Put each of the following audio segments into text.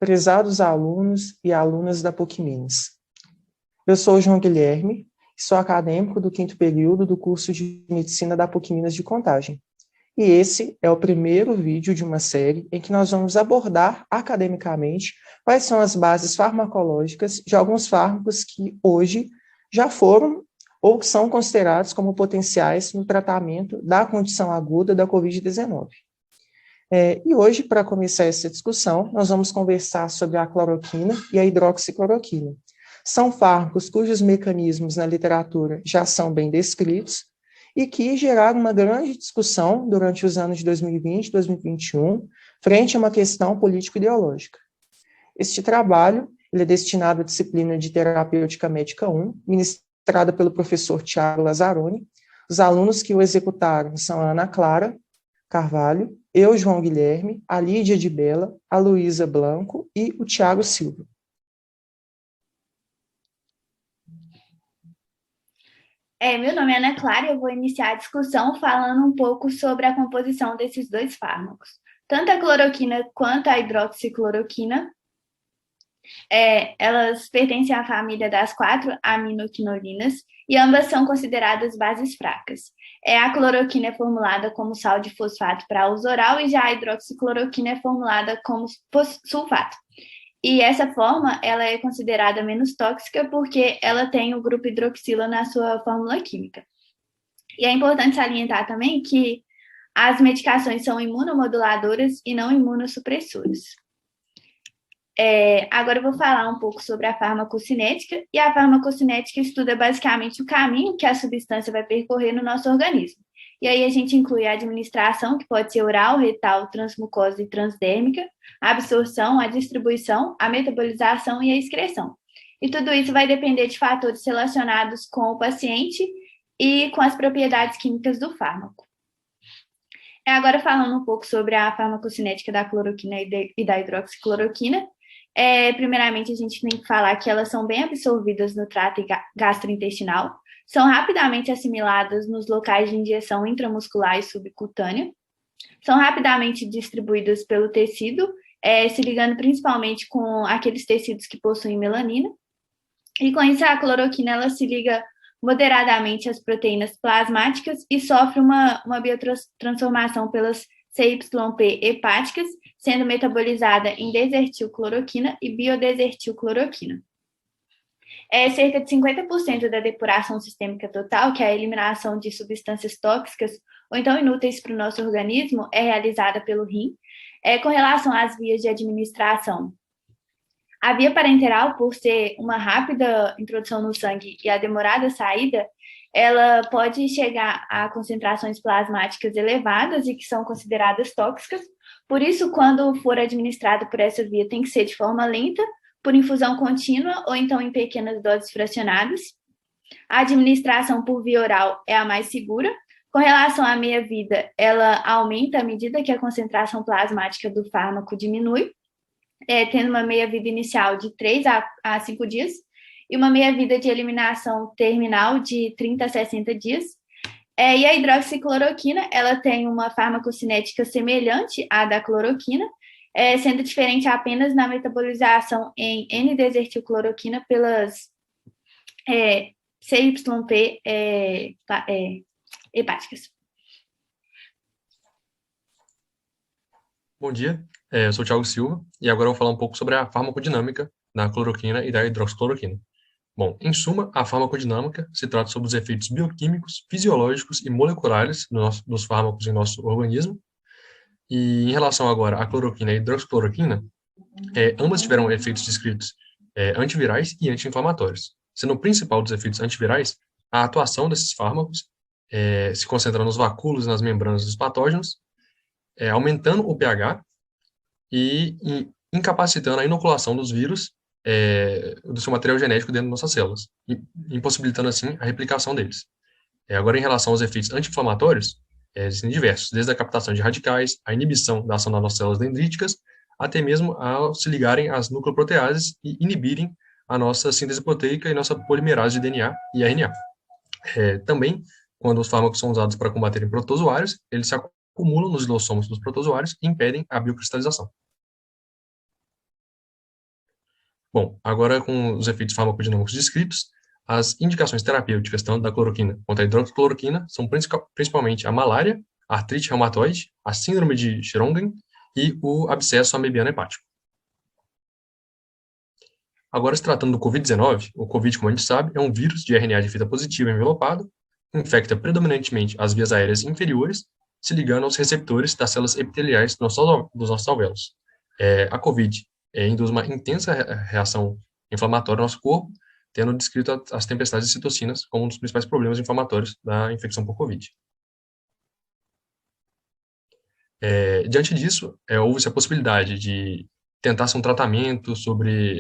prezados alunos e alunas da PUC-Minas. Eu sou o João Guilherme, sou acadêmico do 5º período do curso de Medicina da PUC-Minas de Contagem. E esse é o primeiro vídeo de uma série em que nós vamos abordar academicamente quais são as bases farmacológicas de alguns fármacos que hoje já foram ou que são considerados como potenciais no tratamento da condição aguda da Covid-19. E hoje, para começar essa discussão, nós vamos conversar sobre a cloroquina e a hidroxicloroquina. São fármacos cujos mecanismos na literatura já são bem descritos e que geraram uma grande discussão durante os anos de 2020 e 2021, frente a uma questão político-ideológica. Este trabalho ele é destinado à disciplina de Terapêutica Médica 1, ministrada pelo professor Tiago Lazzaroni. Os alunos que o executaram são a Ana Clara Carvalho, eu, João Guilherme, a Lídia de Bela, a Luísa Blanco e o Tiago Silva. Meu nome é Ana Clara e eu vou iniciar a discussão falando um pouco sobre a composição desses dois fármacos. Tanto a cloroquina quanto a hidroxicloroquina, elas pertencem à família das 4 aminoquinolinas e ambas são consideradas bases fracas. A cloroquina é formulada como sal de fosfato para uso oral e já a hidroxicloroquina é formulada como sulfato. E essa forma, ela é considerada menos tóxica porque ela tem o grupo hidroxila na sua fórmula química. E é importante salientar também que as medicações são imunomoduladoras e não imunossupressoras. Agora eu vou falar um pouco sobre a farmacocinética, e a farmacocinética estuda basicamente o caminho que a substância vai percorrer no nosso organismo. E aí a gente inclui a administração, que pode ser oral, retal, transmucosa e transdérmica, a absorção, a distribuição, a metabolização e a excreção. E tudo isso vai depender de fatores relacionados com o paciente e com as propriedades químicas do fármaco. Agora falando um pouco sobre a farmacocinética da cloroquina e da hidroxicloroquina, primeiramente a gente tem que falar que elas são bem absorvidas no trato gastrointestinal, são rapidamente assimiladas nos locais de injeção intramuscular e subcutânea, são rapidamente distribuídas pelo tecido, se ligando principalmente com aqueles tecidos que possuem melanina, e com isso a cloroquina ela se liga moderadamente às proteínas plasmáticas e sofre uma biotransformação pelas CYP hepáticas, sendo metabolizada em desertilcloroquina e biodesertilcloroquina. Cerca de 50% da depuração sistêmica total, que é a eliminação de substâncias tóxicas ou então inúteis para o nosso organismo, é realizada pelo rim. Com relação às vias de administração, a via parenteral, por ser uma rápida introdução no sangue e a demorada saída, ela pode chegar a concentrações plasmáticas elevadas e que são consideradas tóxicas. Por isso, quando for administrado por essa via, tem que ser de forma lenta, por infusão contínua ou então em pequenas doses fracionadas. A administração por via oral é a mais segura. Com relação à meia-vida, ela aumenta à medida que a concentração plasmática do fármaco diminui, tendo uma meia-vida inicial de 3 a 5 dias e uma meia-vida de eliminação terminal de 30 a 60 dias. E a hidroxicloroquina, ela tem uma farmacocinética semelhante à da cloroquina, sendo diferente apenas na metabolização em N-desertilcloroquina pelas CYP hepáticas. Bom dia, eu sou o Tiago Silva e agora eu vou falar um pouco sobre a farmacodinâmica da cloroquina e da hidroxicloroquina. Bom, em suma, a farmacodinâmica se trata sobre os efeitos bioquímicos, fisiológicos e moleculares dos fármacos em nosso organismo. E em relação agora à cloroquina e à hidroxicloroquina, ambas tiveram efeitos descritos antivirais e anti-inflamatórios. Sendo o principal dos efeitos antivirais, a atuação desses fármacos se concentra nos vacúolos e nas membranas dos patógenos, aumentando o pH e incapacitando a inoculação dos vírus do seu material genético dentro das nossas células, impossibilitando assim a replicação deles. Agora, em relação aos efeitos anti-inflamatórios, existem diversos, desde a captação de radicais, a inibição da ação das nossas células dendríticas, até mesmo ao se ligarem às nucleoproteases e inibirem a nossa síntese proteica e nossa polimerase de DNA e RNA. Também, quando os fármacos são usados para combaterem protozoários, eles se acumulam nos lisossomos dos protozoários e impedem a biocristalização. Bom, agora com os efeitos farmacodinâmicos descritos, as indicações terapêuticas tanto da cloroquina quanto da hidroxicloroquina são principalmente a malária, a artrite reumatoide, a síndrome de Sjögren e o abscesso amebiano hepático. Agora, se tratando do Covid-19, o Covid, como a gente sabe, é um vírus de RNA de fita positiva envelopado, infecta predominantemente as vias aéreas inferiores, se ligando aos receptores das células epiteliais dos nossos alvéolos. A Covid induz uma intensa reação inflamatória no nosso corpo, tendo descrito as tempestades de citocinas como um dos principais problemas inflamatórios da infecção por Covid. Diante disso, houve-se a possibilidade de tentar-se um tratamento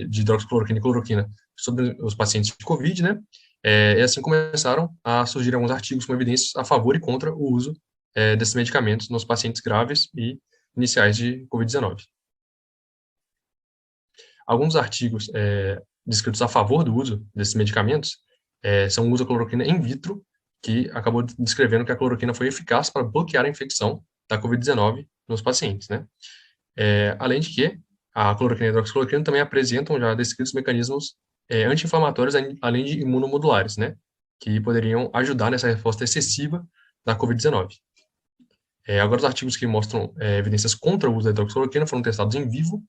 de hidroxicloroquina e cloroquina sobre os pacientes de Covid, né? E assim começaram a surgir alguns artigos com evidências a favor e contra o uso desses medicamentos nos pacientes graves e iniciais de Covid-19. Alguns artigos descritos a favor do uso desses medicamentos são o uso da cloroquina in vitro, que acabou descrevendo que a cloroquina foi eficaz para bloquear a infecção da Covid-19 nos pacientes, né? Além de que a cloroquina e a hidroxicloroquina também apresentam já descritos mecanismos anti-inflamatórios, além de imunomodulares, né? Que poderiam ajudar nessa resposta excessiva da Covid-19. Agora, os artigos que mostram evidências contra o uso da hidroxicloroquina foram testados em vivo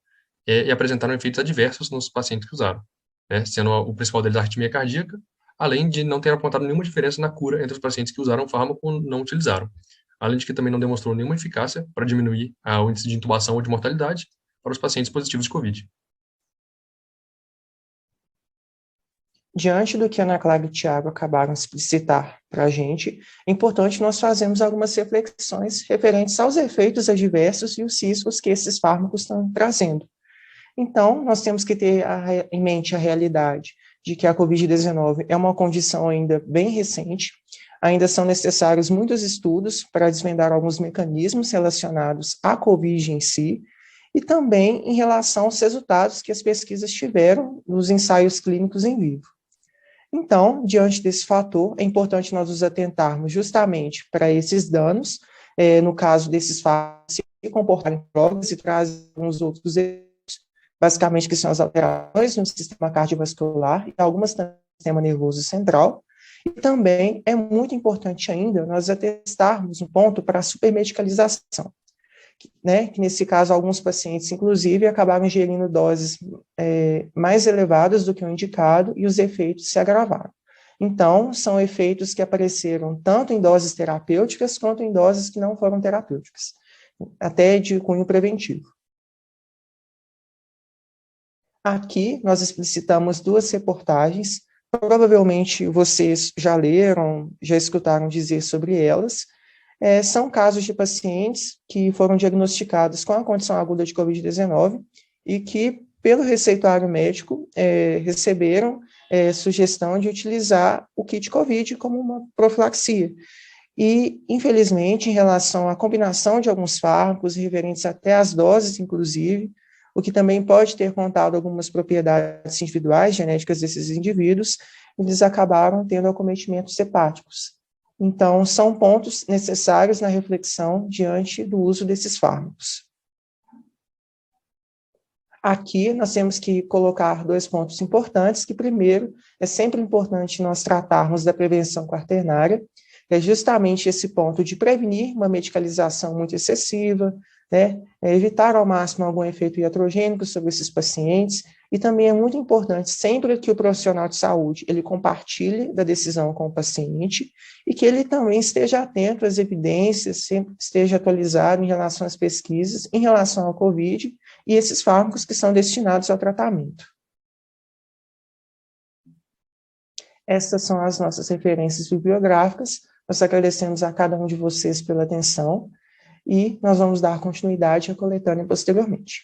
e apresentaram efeitos adversos nos pacientes que usaram, né? Sendo o principal deles a arritmia cardíaca, além de não ter apontado nenhuma diferença na cura entre os pacientes que usaram o fármaco ou não utilizaram. Além de que também não demonstrou nenhuma eficácia para diminuir o índice de intubação ou de mortalidade para os pacientes positivos de COVID. Diante do que a Ana Clara e o Thiago acabaram de explicitar para a gente, é importante nós fazermos algumas reflexões referentes aos efeitos adversos e os riscos que esses fármacos estão trazendo. Então, nós temos que ter em mente a realidade de que a Covid-19 é uma condição ainda bem recente, ainda são necessários muitos estudos para desvendar alguns mecanismos relacionados à Covid em si, e também em relação aos resultados que as pesquisas tiveram nos ensaios clínicos em vivo. Então, diante desse fator, é importante nós nos atentarmos justamente para esses danos, no caso desses fármacos se comportarem drogas e trazem alguns outros efeitos, basicamente que são as alterações no sistema cardiovascular e algumas também no sistema nervoso central. E também é muito importante ainda nós atestarmos um ponto para a supermedicalização, né, que nesse caso alguns pacientes, inclusive, acabaram ingerindo doses mais elevadas do que o indicado e os efeitos se agravaram. Então, são efeitos que apareceram tanto em doses terapêuticas quanto em doses que não foram terapêuticas, até de cunho preventivo. Aqui nós explicitamos duas reportagens, provavelmente vocês já leram, já escutaram dizer sobre elas. São casos de pacientes que foram diagnosticados com a condição aguda de Covid-19 e que, pelo receituário médico, receberam sugestão de utilizar o kit Covid como uma profilaxia. E, infelizmente, em relação à combinação de alguns fármacos, referentes até às doses, inclusive, o que também pode ter contado algumas propriedades individuais, genéticas desses indivíduos, eles acabaram tendo acometimentos hepáticos. Então, são pontos necessários na reflexão diante do uso desses fármacos. Aqui, nós temos que colocar dois pontos importantes, que primeiro, é sempre importante nós tratarmos da prevenção quaternária, é justamente esse ponto de prevenir uma medicalização muito excessiva, né, evitar ao máximo algum efeito iatrogênico sobre esses pacientes, e também é muito importante, sempre que o profissional de saúde, ele compartilhe da decisão com o paciente, e que ele também esteja atento às evidências, sempre esteja atualizado em relação às pesquisas, em relação ao COVID, e esses fármacos que são destinados ao tratamento. Essas são as nossas referências bibliográficas. Nós agradecemos a cada um de vocês pela atenção, e nós vamos dar continuidade à coletânea posteriormente.